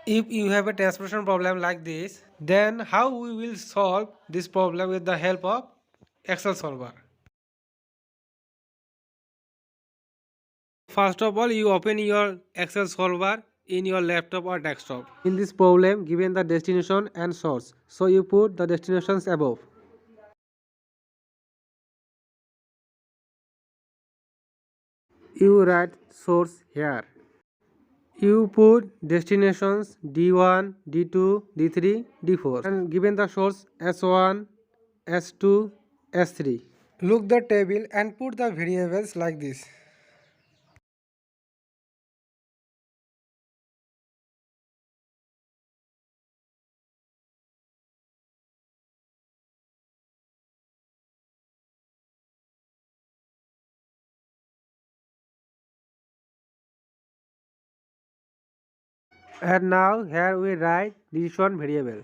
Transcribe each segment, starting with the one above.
If you have a transportation problem like this, then how we will solve this problem with the help of Excel solver? First of all, you open your Excel solver in your laptop or desktop. In this problem, given the destination and source, so you put the destinations above. You write source here. You put destinations D1, D2, D3, D4 and given the source S1, S2, S3. Look the table and put the variables like this. And now here we write this one variable.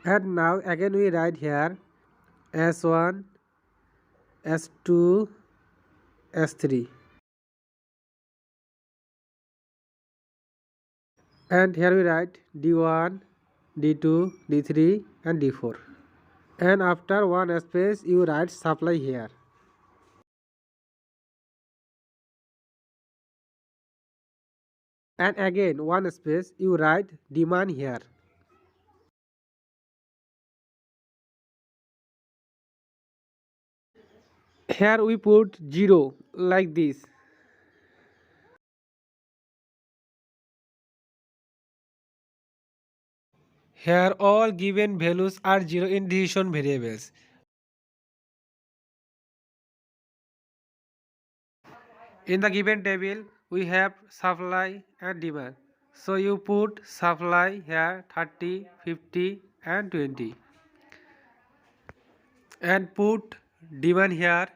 And now again we write here S1, S2, S3. And here we write D1, D2, D3 and D4. And after one space you write supply here. And again one space you write demand here. Here we put 0 like this. Here all given values are 0 in decision variables. In the given table we have supply and demand. So you put supply here 30, 50 and 20. And put demand here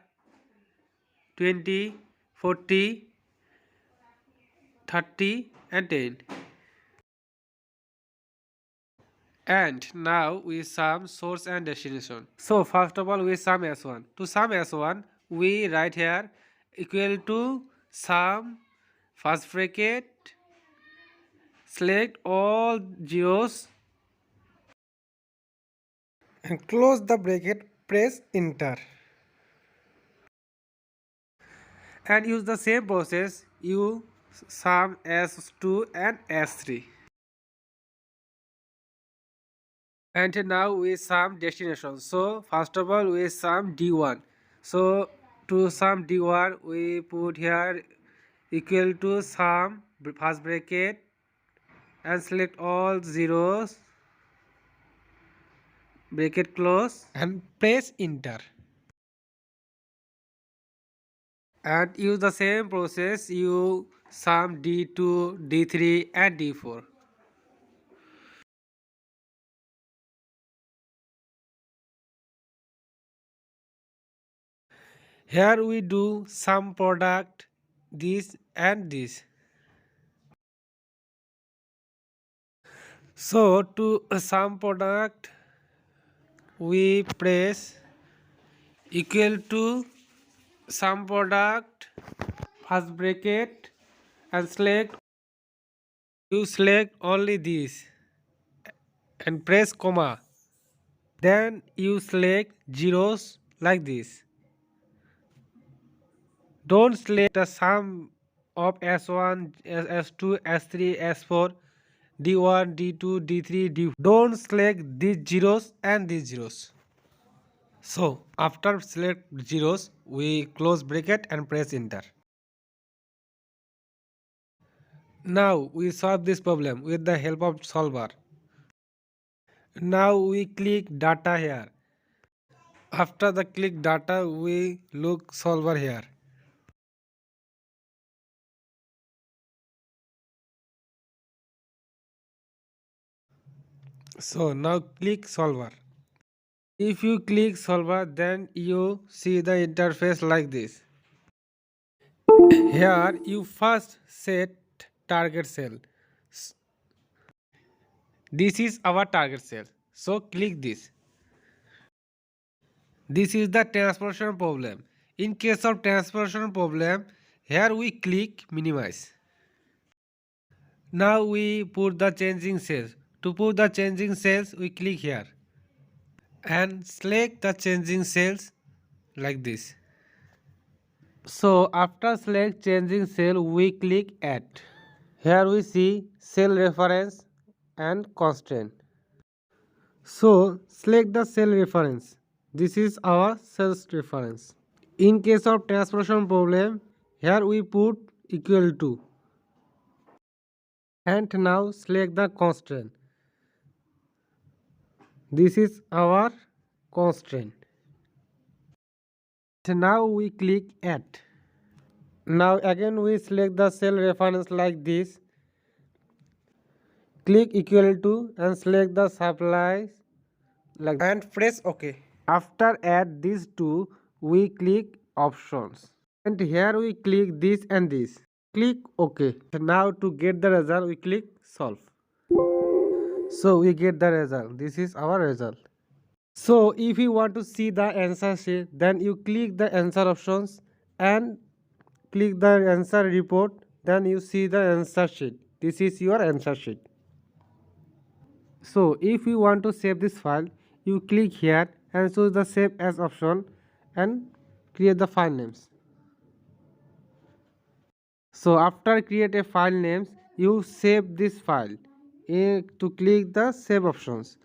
20, 40, 30 and 10. And now we sum source and destination. So first of all we sum S1. To sum S1 we write here equal to sum first bracket, select all zeros and close the bracket, press enter. And use the same process you sum S2 and S3. And now we sum destination. So first of all we sum D1. So to sum D1 we put here equal to sum first bracket and select all zeros, bracket close and press enter. And use the same process you sum D2, D3 and D4. Here we do sum product this and this. So to sum product we press equal to sum product first bracket and select only this and press comma, then you select zeros like this. Don't select the sum of S1, S2, S3, S4, D1, D2, D3, D4. Don't select these zeros and these zeros. So after select zeros, we close bracket and press enter. Now we solve this problem with the help of solver. Now we click data here. After the click data, we look solver here. So now click solver. If you click solver, then you see the interface like this. Here you first set target cell. This is our target cell. So click this. This is the transportation problem. In case of transportation problem, here we click minimize. Now we put the changing cells. To put the changing cells, we click here and select the changing cells like this. So after select changing cell, we click add. Here we see cell reference and constraint. So select the cell reference. This is our cells reference. In case of transportation problem, here we put equal to. And now select the constraint. This is our constraint. So now we click add. Now again we select the cell reference like this. Click equal to and select the supplies like and press OK. After add these two, we click options. And here we click this and this. Click OK. Now to get the result, we click solve. So we get the result. This is our result. So if you want to see the answer sheet, then you click the answer options and click the answer report. Then you see the answer sheet. This is your answer sheet. So if you want to save this file, you click here and choose the save as option and create the file names. So after create a file names, you save this file to click the save options.